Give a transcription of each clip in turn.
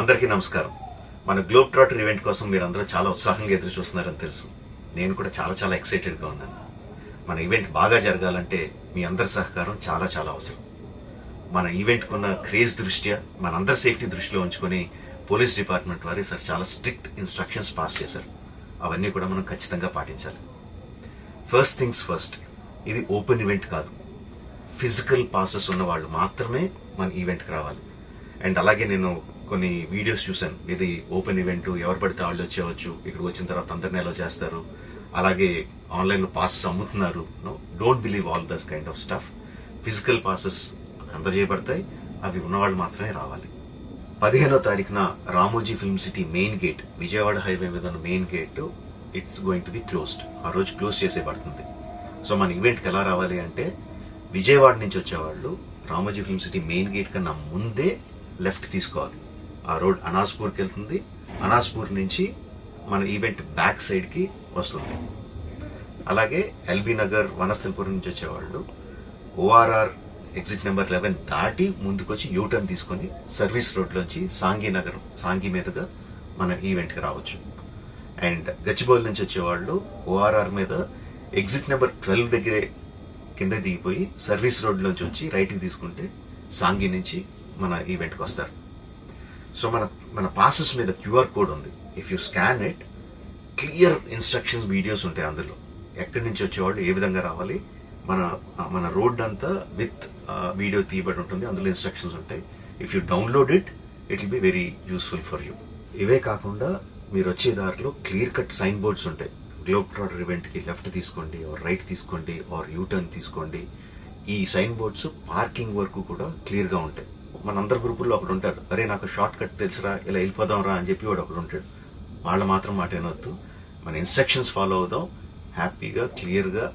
అందరికీ నమస్కారం. మన గ్లోబ్ ట్రాటర్ ఈవెంట్ కోసం మీరందరూ చాలా ఉత్సాహంగా ఎదురు చూస్తున్నారని తెలుసు. నేను కూడా చాలా ఎక్సైటెడ్గా ఉన్నాను. మన ఈవెంట్ బాగా జరగాలంటే మీ అందరి సహకారం చాలా అవసరం. మన ఈవెంట్కి ఉన్న క్రేజ్ దృష్ట్యా మనందరి సేఫ్టీ దృష్టిలో ఉంచుకొని పోలీస్ డిపార్ట్మెంట్ వారు సార్ చాలా స్ట్రిక్ట్ ఇన్స్ట్రక్షన్స్ పాస్ చేశారు. అవన్నీ కూడా మనం ఖచ్చితంగా పాటించాలి. ఫస్ట్ థింగ్స్ ఫస్ట్, ఇది ఓపెన్ ఈవెంట్ కాదు. ఫిజికల్ పాసెస్ ఉన్న వాళ్ళు మాత్రమే మన ఈవెంట్కి రావాలి. అండ్ అలాగే నేను కొన్ని వీడియోస్ చూశాను, ఇది ఓపెన్ ఈవెంట్, ఎవరు పడితే వాళ్ళు వచ్చేవచ్చు, ఇక్కడికి వచ్చిన తర్వాత అందరిని ఎలా చేస్తారు, అలాగే ఆన్లైన్లో పాసెస్ అమ్ముతున్నారు. Don't believe all this kind of stuff. Physical passes అందజేయబడతాయి, అవి ఉన్నవాళ్ళు మాత్రమే రావాలి. 15వ తారీఖున Ramoji film city main gate, Vijayawada highway మీద ఉన్న main gate it's going to be closed. ఆ రోజు క్లోజ్ చేసేయబడుతుంది. సో మన ఈవెంట్కి ఎలా రావాలి అంటే, విజయవాడ నుంచి వచ్చేవాళ్ళు Ramoji film city main gate కన్నా ముందే లెఫ్ట్ తీసుకోవాలి. ఆ రోడ్ అనాస్పూర్కి వెళ్తుంది. అనాస్పూర్ నుంచి మన ఈవెంట్ బ్యాక్ సైడ్కి వస్తుంది. అలాగే ఎల్బీ నగర్, వనస్థలపురం నుంచి వచ్చేవాళ్ళు ఓఆర్ఆర్ ఎగ్జిట్ నెంబర్ 11 దాటి ముందుకొచ్చి యూటర్న్ తీసుకొని సర్వీస్ రోడ్లోంచి సాంఘీ మీదుగా మన ఈవెంట్కి రావచ్చు. అండ్ గచ్చిబౌలి నుంచి వచ్చేవాళ్ళు ఓఆర్ఆర్ మీద ఎగ్జిట్ నెంబర్ 12 దగ్గరే కింద దిగిపోయి సర్వీస్ రోడ్లోంచి వచ్చి రైట్కి తీసుకుంటే సాంఘీ నుంచి మన ఈవెంట్కి వస్తారు. సో మన పాసెస్ మీద క్యూఆర్ కోడ్ ఉంది. If you scan it, clear instructions videos ఉంటాయి అందులో. ఎక్కడి నుంచి వచ్చేవాళ్ళు ఏ విధంగా రావాలి, మన రోడ్ అంతా విత్ వీడియో తీయబడి ఉంటుంది. అందులో ఇన్స్ట్రక్షన్స్ ఉంటాయి. If you download it will be very useful for you. ఇవే కాకుండా మీరు వచ్చే దారిలో క్లియర్ కట్ సైన్ బోర్డ్స్ ఉంటాయి. గ్లోబ్ ట్రాటర్ ఈవెంట్కి లెఫ్ట్ తీసుకోండి, ఆర్ రైట్ తీసుకోండి, ఆర్ యూటర్న్ తీసుకోండి. ఈ సైన్ బోర్డ్స్ పార్కింగ్ వరకు కూడా క్లియర్గా ఉంటాయి. మనందరి గ్రూపుల్లో ఒకడు ఉంటాడు, అరే నాకు షార్ట్ కట్ తెలుసురా, ఇలా వెళ్ళిపోదాం రా అని చెప్పి వాడు ఒకడు ఉంటాడు. వాళ్ళ మాత్రం మాట ఏనొద్దు. మన ఇన్స్ట్రక్షన్స్ ఫాలో అవుదాం. హ్యాపీగా క్లియర్గా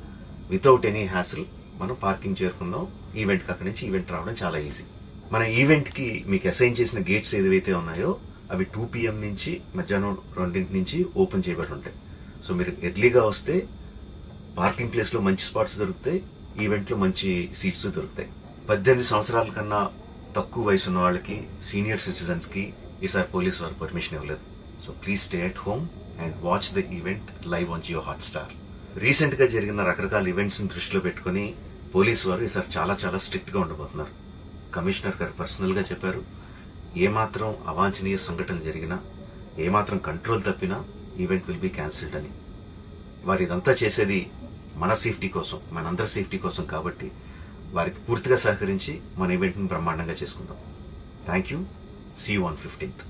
వితౌట్ ఎనీ హ్యాసిల్ మనం పార్కింగ్ చేరుకుందాం. ఈవెంట్కి అక్కడి నుంచి ఈవెంట్ రావడం చాలా ఈజీ. మన ఈవెంట్కి మీకు అసైన్ చేసిన గేట్స్ ఏదైతే ఉన్నాయో అవి 2 PM నుంచి మధ్యాహ్నం 2 నుంచి ఓపెన్ చేయబడి ఉంటాయి. సో మీరు ఎర్లీగా వస్తే పార్కింగ్ ప్లేస్లో మంచి స్పాట్స్ దొరుకుతాయి, ఈవెంట్లో మంచి సీట్స్ దొరుకుతాయి. 18 సంవత్సరాల కన్నా తక్కువ వయసు ఉన్న వాళ్ళకి, సీనియర్ సిటిజన్స్కి ఈసారి పోలీసు వారు పర్మిషన్ ఇవ్వలేదు. So please stay at home and watch the event live on Jio Hotstar. రీసెంట్గా జరిగిన రకరకాల ఈవెంట్స్ని దృష్టిలో పెట్టుకుని పోలీసు వారు ఈసారి చాలా స్ట్రిక్ట్గా ఉండబోతున్నారు. కమిషనర్ గారు పర్సనల్గా చెప్పారు, ఏమాత్రం అవాంఛనీయ సంఘటన జరిగినా, ఏమాత్రం కంట్రోల్ తప్పినా ఈవెంట్ విల్ బీ క్యాన్సిల్డ్ అని. వారు ఇదంతా చేసేది మన సేఫ్టీ కోసం, మనందరి సేఫ్టీ కోసం. కాబట్టి వారికి పూర్తిగా సహకరించి మన ఈవెంట్ని బ్రహ్మాండంగా చేసుకుందాం. Thank you. See you on 15th.